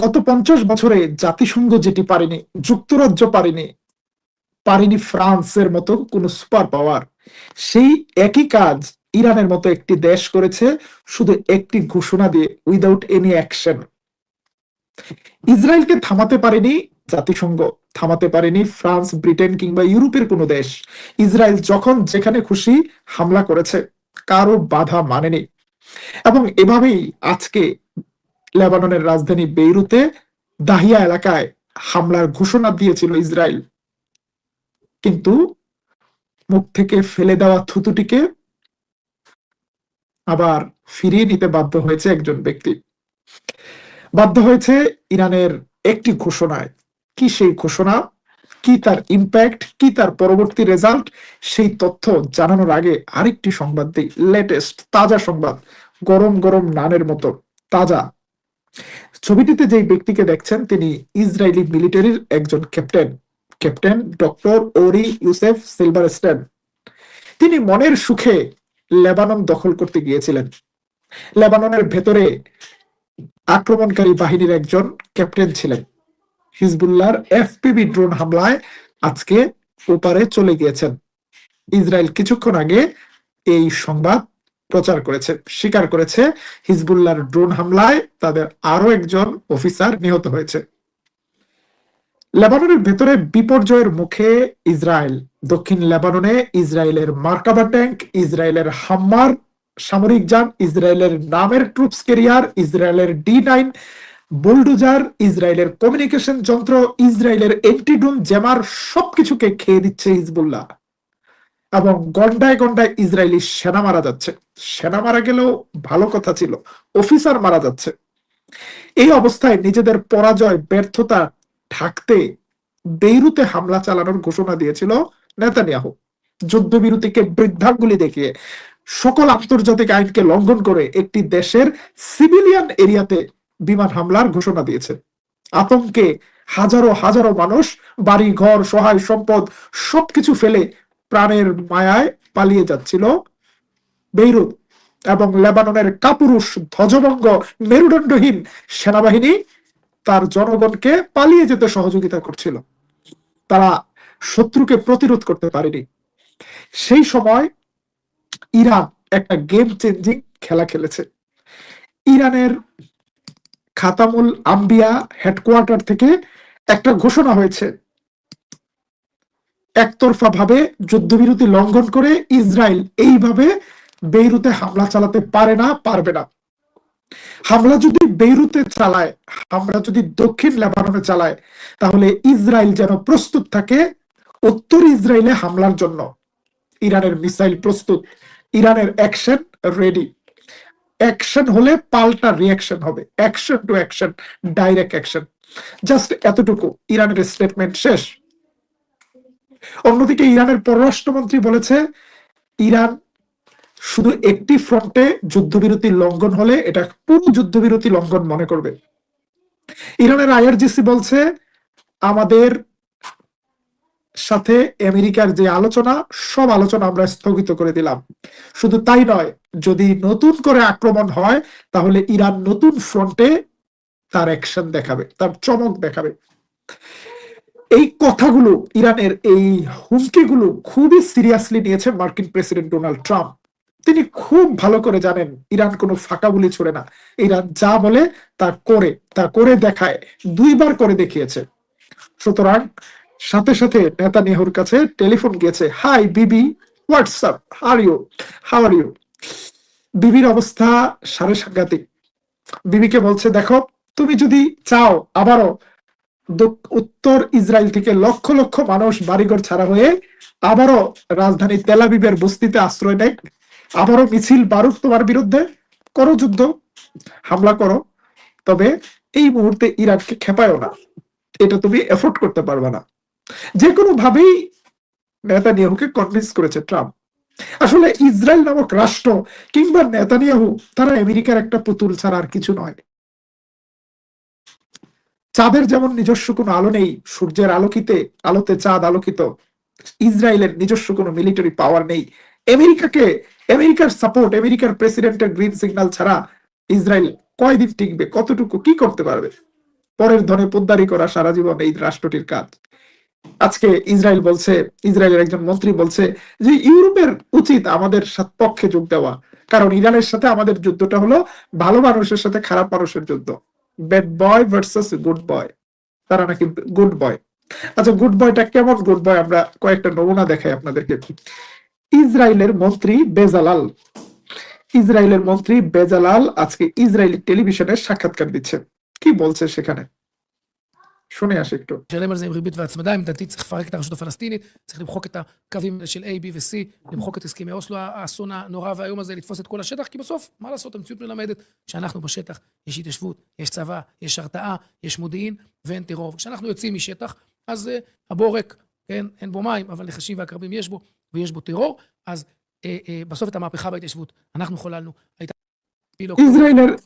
গত 50 বছরে জাতিসংঘ যেটি পারেনি, যুক্তরাজ্য পারেনি ফ্রান্সের মতো কোন সুপার পাওয়ার, সেই একই কাজ ইরানের মতো একটি দেশ করেছে, শুধু একটি ঘোষণা দিয়ে, উইদাউট এনি অ্যাকশন। ইসরায়েলকে থামাতে পারেনি জাতিসংঘ, থামাতে পারেনি ফ্রান্স, ব্রিটেন কিংবা ইউরোপের কোনো দেশ। ইসরায়েল যখন যেখানে খুশি হামলা করেছে, কারো বাধা মানেনি। এবং এভাবেই আজকে লেবাননের রাজধানী বেইরুতে দাহিয়া এলাকায় হামলার ঘোষণা দিয়েছিল ইসরায়েল, কিন্তু মুখ থেকে ফেলে দেওয়া থুতুটিকে আবার ফিরিয়ে নিতে বাধ্য হয়েছে একজন ব্যক্তি, বাধ্য হয়েছে ইরানের একটি ঘোষণায়। কি সেই ঘোষণা, কি তার ইম্প্যাক্ট, কি তার পরবর্তী রেজাল্ট, সেই তথ্য জানানোর আগে আরেকটি সংবাদ দিই, লেটেস্ট তাজা সংবাদ, গরম গরম নানের মতো তাজা। ছবিটিতে যে ব্যক্তিকে দেখছেন তিনি ইসরায়েলি মিলিটারির একজন ক্যাপ্টেন, ক্যাপ্টেন ডক্টর ওরি ইউসেফ সিলভারস্টেন। তিনি মনের সুখে লেবানন দখল করতে গিয়েছিলেন। লেবাননের ভেতরে আক্রমণকারী বাহিনীর একজন ক্যাপ্টেন ছিলেন। হিজবুল্লাহর এফপিভি ড্রোন হামলায় আজকে ওপারে চলে গিয়েছেন। ইসরায়েল কিছুক্ষণ আগে এই সংবাদ প্রচার করেছে, স্বীকার করেছে হিজবুল্লাহর ড্রোন হামলায় তাদের আরো একজন অফিসার নিহত হয়েছে। লেবাননের ভেতরে বিপর্যয়ের মুখে ইসরায়েল। দক্ষিণ লেবাননে ইসরায়েলের মার্কাভা ট্যাঙ্ক, ইসরায়েলের হাম্মার সামরিক যান, ইসরায়েলের নামের ট্রুপস ক্যারিয়ার, ইসরায়েলের D9 বুলডোজার, ইসরায়েলের কমিউনিকেশন যন্ত্র, ইসরায়েলের এন্টিড্রোন জ্যামার সবকিছুকে খেয়ে দিচ্ছে হিজবুল্লাহ। এবং গন্ডায় গন্ডায় ইসরায়েলি সেনা মারা যাচ্ছে। সেনা মারা গেলেও ভালো কথা ছিল, অফিসার মারা যাচ্ছে। এই অবস্থায় নিজেদের পরাজয়, ব্যর্থতা ঢাকতে বেইরুতে হামলা চালানোর ঘোষণা দিয়েছিল নেতানিয়াহু। যুদ্ধবিরতিকে বৃদ্ধাঙ্গুলি দেখিয়ে, সকল আন্তর্জাতিক আইনকে লঙ্ঘন করে একটি দেশের সিভিলিয়ান এরিয়াতে বিমান হামলার ঘোষণা দিয়েছে। আতঙ্কে হাজারো হাজারো মানুষ বাড়ি ঘর, সহায় সম্পদ সবকিছু ফেলে প্রাণের মায়ায় পালিয়ে যাচ্ছিল বেইরুত। এবং লেবাননের কাপুরুষ, ধ্বজভঙ্গ, মেরুদণ্ডহীন সেনাবাহিনী তার জনগণকে পালিয়ে যেতে সহযোগিতা করছিল। তারা শত্রুকে প্রতিরোধ করতে পারেনি। সেই সময় ইরান একটা গেম চেঞ্জিং খেলা খেলেছে। ইরানের খাতামুল আম্বিয়া হেডকোয়ার্টার থেকে একটা ঘোষণা হয়েছে, একতরফা ভাবে যুদ্ধবিরতি লঙ্ঘন করে ইসরায়েল এইভাবে বেইরুতে হামলা চালাতে পারে না, পারবে না। হামলা যদি বেইরুতে চালায়, হামলা যদি দক্ষিণ লেবাননে চালায়, তাহলে ইসরায়েল যেন প্রস্তুত থাকে উত্তর ইসরায়েলে হামলার জন্য। ইরানের মিসাইল প্রস্তুত, ইরানের অ্যাকশন রেডি। অ্যাকশন হলে পাল্টা রিঅ্যাকশন হবে, action to action, direct action. Just এতটুকু ইরানের স্টেটমেন্ট শেষ। অন্যদিকে ইরানের পররাষ্ট্রমন্ত্রী বলেছে ইরান শুধু একটি ফ্রন্টে যুদ্ধবিরতি লঙ্ঘন হলে এটা পুরো যুদ্ধবিরতি লঙ্ঘন মনে করবে। ইরানের IRGC বলছে আমাদের সাথে আমেরিকার যে আলোচনা, সব আলোচনা আমরা স্থগিত করে দিলাম। শুধু তাই নয়, যদি নতুন করে আক্রমণ হয় তাহলে ইরান নতুন ফ্রন্টে তার অ্যাকশন দেখাবে, তার চমক দেখাবে। এই কথাগুলো, ইরানের এই হুমকিগুলো খুবই সিরিয়াসলি নিয়েছে মার্কিন প্রেসিডেন্ট ডোনাল্ড ট্রাম্প। তিনি খুব ভালো করে জানেন ইরান কোনো ফাঁকা গুলি ছোড়ে না। ইরান যা বলে তা করে দেখায়, 2বার করে দেখিয়েছে। সুতরাং সাথে সাথে নেতানিয়াহুর কাছে টেলিফোন গিয়েছে, high Bibi, WhatsApp, how are you. বিবির অবস্থা সাড়ে সাংঘাতিক। বিবিকে বলছে, দেখো তুমি যদি চাও আবারও উত্তর ইসরায়েল থেকে লক্ষ লক্ষ মানুষ বাড়িঘর ছাড়া হয়ে আবারও রাজধানী তেল আবিবের বস্তিতে আশ্রয় নেয়, আবারও মিছিল বারুদ তোমার বিরুদ্ধে, করো যুদ্ধ, হামলা করো, তবে এই মুহূর্তে ইরানকে খেপায়ও না, এটা তুমি এফোর্ড করতে পারবে না। যে কোনো ভাবেই নেতানিয়াহুকে কনভিন্স করেছে ট্রাম্প। আসলে ইসরায়েল নামক রাষ্ট্র কিংবা নেতানিয়াহু, তারা আমেরিকার একটা পুতুল ছাড়া আর কিছু নয়। চাঁদের যেমন নিজস্ব কোনো আলো নেই, সূর্যের আলোতে চাঁদ আলোকিত, ইসরায়েলের নিজস্ব কোনো মিলিটারি পাওয়ার নেই। আমেরিকার সাপোর্ট, আমেরিকার প্রেসিডেন্টের গ্রিন সিগন্যাল ছাড়া ইসরায়েল কয়দিন টিকবে, কতটুকু কি করতে পারবে? পরের ধনে পোদ্দারি করা সারা জীবন এই রাষ্ট্রটির কাজ। আজকে ইসরায়েল বলছে, ইসরায়েলের একজন মন্ত্রী বলছে যে ইউরোপের উচিত আমাদের পক্ষে যোগ দেওয়া, কারণ ইরানের সাথে আমাদের যুদ্ধটা হলো ভালো মানুষের সাথে খারাপ মানুষের যুদ্ধ, bad boy versus good boy. তারা নাকি গুড বয়। আচ্ছা, গুড বয়টা কেমন গুড বয় আমরা কয়েকটা নমুনা দেখাই আপনাদেরকে। ইসরায়েলের মন্ত্রী বেজালাল, ইসরায়েলের মন্ত্রী বেজালাল আজকে ইসরায়েলি টেলিভিশনে সাক্ষাৎকার দিচ্ছে। কি বলছে সেখানে শুনে আসি একটু। לשלם על זה עם ריבית והצמדה, עמדתי צריך לפרק את הרשות הפלסטינית, צריך למחוק את הקווים של A, B ו-C, למחוק את הסכמי אוסלו, האסון הנורא והיום הזה, לתפוס את כל השטח, כי בסוף, מה לעשות, המציאות מלמדת שאנחנו בשטח, יש התיישבות, יש צבא, יש הרתעה, יש מודיעין ואין טרור. כשאנחנו יוצאים משטח, אז הבור ריק, כן, אין בו מים, אבל נחשים ועקרבים יש בו, ויש בו טרור, אז בסוף את המהפכה בהתיישבות, אנחנו חוללנו, הייתה...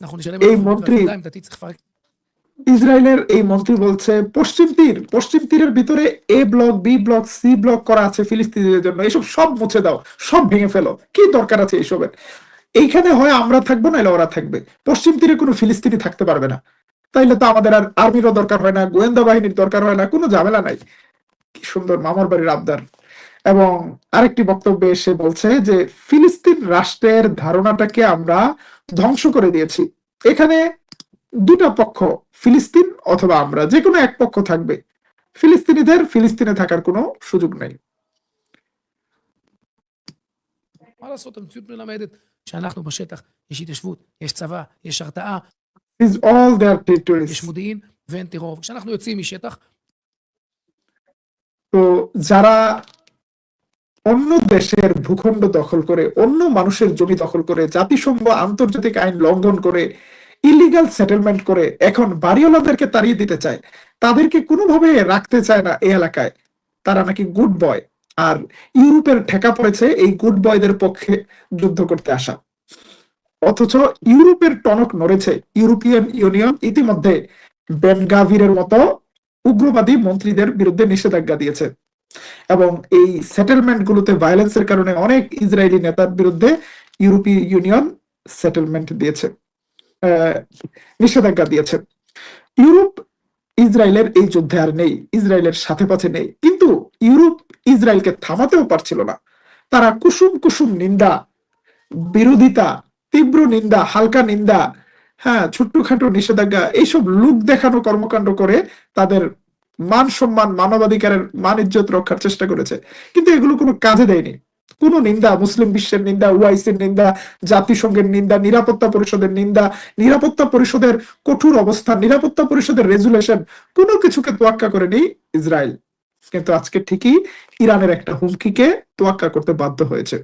אנחנו נשלם על זה והצמדה, עמדתי צריך לפרק. ইসরায়েলের এই মন্ত্রী বলছে পশ্চিম তীরের ভিতরে A block, B block, C block করা আছে ফিলিস্তিনিদের জন্য, এসব সব মুছে দাও, সব ভেঙে ফেলো, কি দরকার আছে এইসবের? এইখানে হয় আমরা থাকবো নাহলে ওরা থাকবে, পশ্চিম তীরে কোনো ফিলিস্তিনি থাকতে পারবে না। তাইলে তো আমাদের আর আর্মিরও দরকার হয় না, গোয়েন্দা বাহিনীর দরকার হয় না, কোনো ঝামেলা নাই। কি সুন্দর মামার বাড়ির আবদার। এবং আরেকটি বক্তব্যে এসে বলছে যে ফিলিস্তিন রাষ্ট্রের ধারণাটাকে আমরা ধ্বংস করে দিয়েছি, এখানে দুটা পক্ষ, ফিলিস্তিন অথবা আমরা, যে কোনো এক পক্ষ থাকবে, ফিলিস্তিনিদের ফিলিস্তিনে থাকার কোনো সুযোগ নেই। מה לעשות, המציאות מלמדת שאנחנו בשטח, יש התיישבות, יש צבא, יש הרתעה, is all their territories. יש מודיעין ואין טרור. כשאנחנו יוצאים משטח, তো যারা অন্য দেশের ভূখণ্ড দখল করে, অন্য মানুষের জমি দখল করে, জাতিসংঘ আন্তর্জাতিক আইন লঙ্ঘন করে, ইলিগাল সেটেলমেন্ট করে এখন বাড়িওয়ালাদেরকে তাড়িয়ে দিতে চায়, তাদেরকে কোনোভাবে রাখতে চায় না এই এলাকায়, তারা নাকি গুড বয়। আর ইউরোপের ঠেকা পড়েছে এই গুড বয়দের পক্ষে যুদ্ধ করতে আসা। অথচ ইউরোপের টনক নড়েছে, ইউরোপিয়ান ইউনিয়ন ইতিমধ্যে বেন গাভিরের মতো উগ্রবাদী মন্ত্রীদের বিরুদ্ধে নিষেধাজ্ঞা দিয়েছে এবং এই সেটেলমেন্ট গুলোতে ভায়োলেন্সের কারণে অনেক ইসরায়েলি নেতার বিরুদ্ধে ইউরোপীয় ইউনিয়ন সেটেলমেন্ট দিয়েছে, নিষেধাজ্ঞা দিয়েছে। ইউরোপ ইসরায়েলের এই যুদ্ধে আর নেই, ইসরায়েলের সাথে পাশে নেই, কিন্তু ইউরোপ ইসরায়েলকে থামাতেও পারছিল না। তারা কুসুম কুসুম নিন্দা, বিরোধিতা, তীব্র নিন্দা, হালকা নিন্দা, হ্যাঁ, ছোট্টখাটো নিষেধাজ্ঞা, এইসব লোক দেখানো কর্মকাণ্ড করে তাদের মান সম্মান, মানবাধিকারের মান ইজ্জত রক্ষার চেষ্টা করেছে, কিন্তু এগুলো কোনো কাজে দেয়নি। কোন নিন্দা, মুসলিম বিশ্বের নিন্দা, ওআইসির নিন্দা, জাতিসংঘের নিন্দা, নিরাপত্তা পরিষদের নিন্দা, নিরাপত্তা পরিষদের কঠোর অবস্থান, নিরাপত্তা পরিষদের রেজুলেশন, কোনো কিছুকে তোয়াক্কা করেনি ইসরায়েল। কিন্তু আজকে ঠিকই ইরানের একটা হুমকিকে তোয়াক্কা করতে বাধ্য হয়েছে।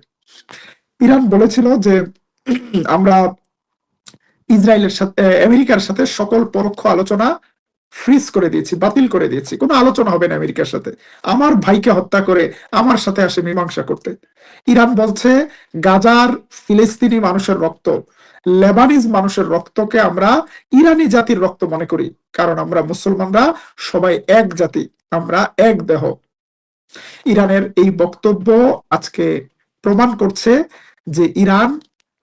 ইরান বলেছিল যে আমরা ইসরায়েলের সাথে, আমেরিকার সাথে সকল পরোক্ষ আলোচনা ফ্রিজ করে দিয়েছি, বাতিল করে দিয়েছি, কোনো আলোচনা হবে না আমেরিকার সাথে, আমার ভাইকে হত্যা করে আমার সাথে আসে মীমাংসা করতে। ইরান বলছে গাজার ফিলিস্তিনি মানুষের রক্ত, লেবানিজ মানুষের রক্তকে আমরা ইরানি জাতির রক্ত মনে করি, কারণ আমরা মুসলমানরা সবাই এক জাতি, আমরা এক দেহ। ইরানের এই বক্তব্য আজকে প্রমাণ করছে যে ইরান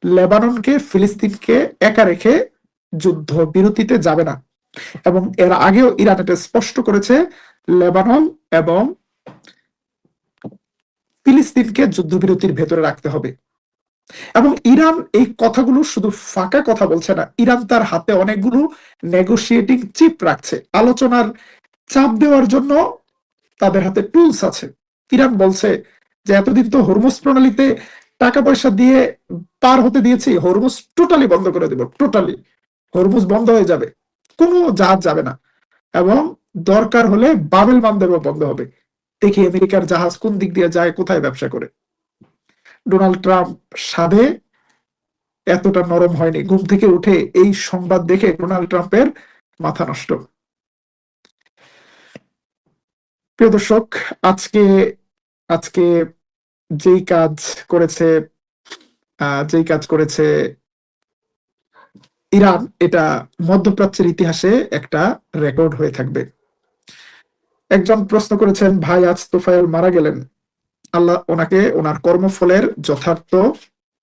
লেবাননকে, ফিলিস্তিনকে একা রেখে যুদ্ধ বিরতিতে যাবে না, এবং এর আগেও ইরান এটা স্পষ্ট করেছে লেবানন এবং ফিলিস্তিনকে যুদ্ধবিরতির ভেতরে রাখতে হবে। এবং ইরান এই কথাগুলো শুধু ফাঁকা কথা বলছে না, ইরান তার হাতে অনেকগুলো নেগোশিয়েটিং চিপ রাখছে, আলোচনার চাপ দেওয়ার জন্য তাদের হাতে টুলস আছে। ইরান বলছে যে এতদিন তো হরমুজ প্রণালীতে টাকা পয়সা দিয়ে পার হতে দিয়েছি, হরমুজ টোটালি বন্ধ করে দেব, টোটালি হরমুজ বন্ধ হয়ে যাবে, কোনো জাহাজ যাবে না, এবং দরকার হলে বাবেল বান্দর বন্ধ হবে, দেখি আমেরিকার জাহাজ কোন দিক দিয়ে যায়, কোথায় ব্যবসা করে। ডোনাল্ড ট্রাম্প সাধে এতটা নরম হয়নি, ঘুম থেকে উঠে এই সংবাদ দেখে ডোনাল্ড ট্রাম্পের মাথা নষ্ট। প্রিয় দর্শক, আজকে যেই কাজ করেছে ইরান, এটা মধ্যপ্রাচ্যের ইতিহাসে একটা রেকর্ড হয়ে থাকবে। একজন প্রশ্ন করেছেন, ভাই আজ তোফায়েল মারা গেলেন, আল্লাহ ওনাকে ওনার কর্মফলের যথার্থ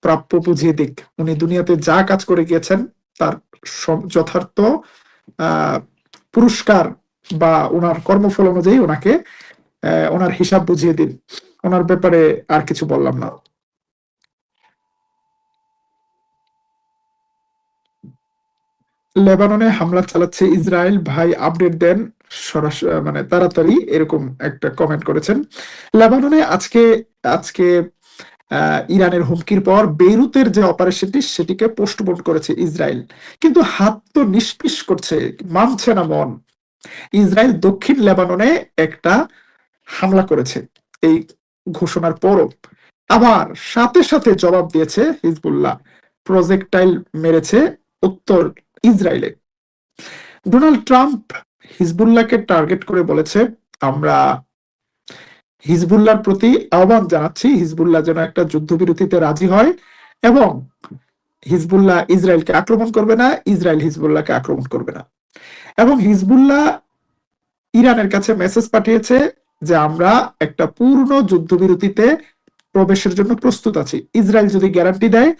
প্রাপ্য বুঝিয়ে দিক, উনি দুনিয়াতে যা কাজ করে গিয়েছেন তার যথার্থ পুরস্কার বা ওনার কর্মফল অনুযায়ী ওনাকে ওনার হিসাব বুঝিয়ে দিন। ওনার ব্যাপারে আর কিছু বললাম না। লেবাননে হামলা চালাচ্ছে ইসরায়েল, ভাই আপডেট দেন সরাসরি, মানে তাড়াতাড়ি, এরকম একটা কমেন্ট করেছেন। লেবাননে আজকে আজকে ইরানের হুমকির পর বেইরুতের যে অপারেশনটি সেটিকে পোস্টপোন করেছে ইসরায়েল, কিন্তু হাত তো নিষ্পিস করছে, মানছে না মন। ইসরায়েল দক্ষিণ লেবাননে একটা হামলা করেছে এই ঘোষণার পরও, আবার সাথে সাথে জবাব দিয়েছে হিজবুল্লাহ, প্রজেক্টাইল মেরেছে উত্তর ইসরায়েলে। ডোনাল্ড ট্রাম্প হিজবুল্লাহকে টার্গেট করে বলেছে, আমরা হিজবুল্লাহর প্রতি আহ্বান জানাচ্ছি হিজবুল্লাহ যেন একটা যুদ্ধবিরতিতে রাজি হয়, এবং হিজবুল্লাহ ইসরায়েলকে আক্রমণ করবে না, ইসরায়েল হিজবুল্লাহকে আক্রমণ করবে না। এবং হিজবুল্লাহ ইরানের কাছে মেসেজ পাঠিয়েছে যে আমরা একটা পূর্ণ যুদ্ধবিরতিতে প্রবেশের জন্য প্রস্তুত আছি, ইসরায়েল যদি গ্যারান্টি দেয়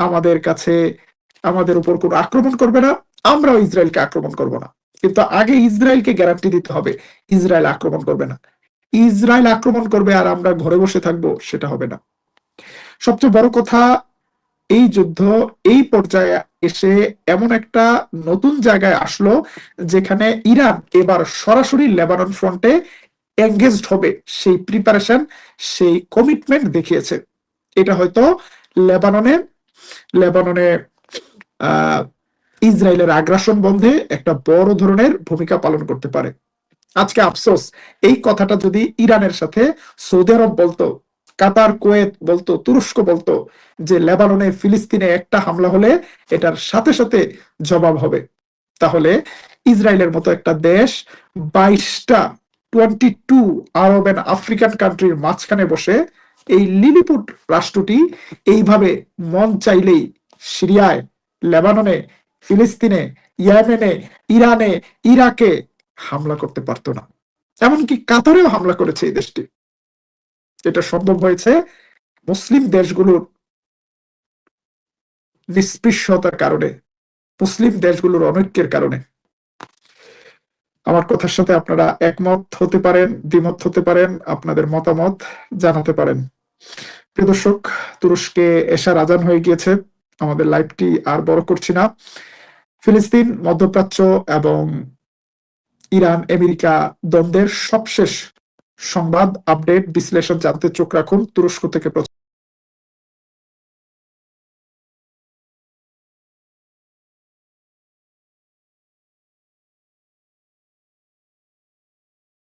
আমাদের কাছে আমাদের উপর কোনো আক্রমণ করবে না, আমরাও ইসরায়েলকে আক্রমণ করব না। কিন্তু আগে ইসরায়েলকে গ্যারান্টি দিতে হবে ইসরায়েল আক্রমণ করবে না। ইসরায়েল আক্রমণ করবে আর আমরা ঘরে বসে থাকবো, সেটা হবে না। সবচেয়ে বড় কথা, এই যুদ্ধ এই পর্যায়ে এসে এমন একটা নতুন জায়গায় আসলো যেখানে ইরান এবার সরাসরি লেবানন ফ্রন্টে এঙ্গেজড হবে, সেই প্রিপারেশন, সেই কমিটমেন্ট দেখিয়েছে। এটা হয়তো লেবাননে লেবাননে ইসরায়েলের আগ্রাসন বন্ধে একটা বড় ধরনের ভূমিকা পালন করতে পারে। আজকে আফসোস, এই কথাটা যদি ইরানের সাথে সৌদি আরব বলতো, কাতার, কুয়েত বলতো, তুরস্ক বলতো যে লেবাননে ফিলিস্তিনে একটা হামলা হলে এটার সাথে সাথে জবাব হবে, তাহলে ইসরায়েলের মতো একটা দেশ 22টা 22 আরব এন্ড আফ্রিকান কান্ট্রির মাঝখানে বসে এই লিলিপুট রাষ্ট্রটি এইভাবে মন চাইলেই সিরিয়ায়, লেবাননে, ফিলিস্তিনে, ইয়েমেনে, ইরানে, ইরাকে হামলা করতে পারতো না। এমনকি কাতারেও হামলা করেছে এই দেশটি। এটা সম্ভব হয়েছে মুসলিম দেশগুলোর নিষ্পৃহতার কারণে, মুসলিম দেশগুলোর অনৈক্যের কারণে। আমার কথার সাথে আপনারা একমত হতে পারেন, দ্বিমত হতে পারেন, আপনাদের মতামত জানাতে পারেন। প্রিয় দর্শক, তুরস্কে এশার আজান হয়ে গিয়েছে, আমাদের লাইভটি আর বড় করছি না। ফিলিস্তিন, মধ্যপ্রাচ্য এবং ইরান আমেরিকা দ্বন্দ্বের সবশেষ সংবাদ, আপডেট, বিশ্লেষণ জানতে চোখ রাখুন তুরস্ক থেকে।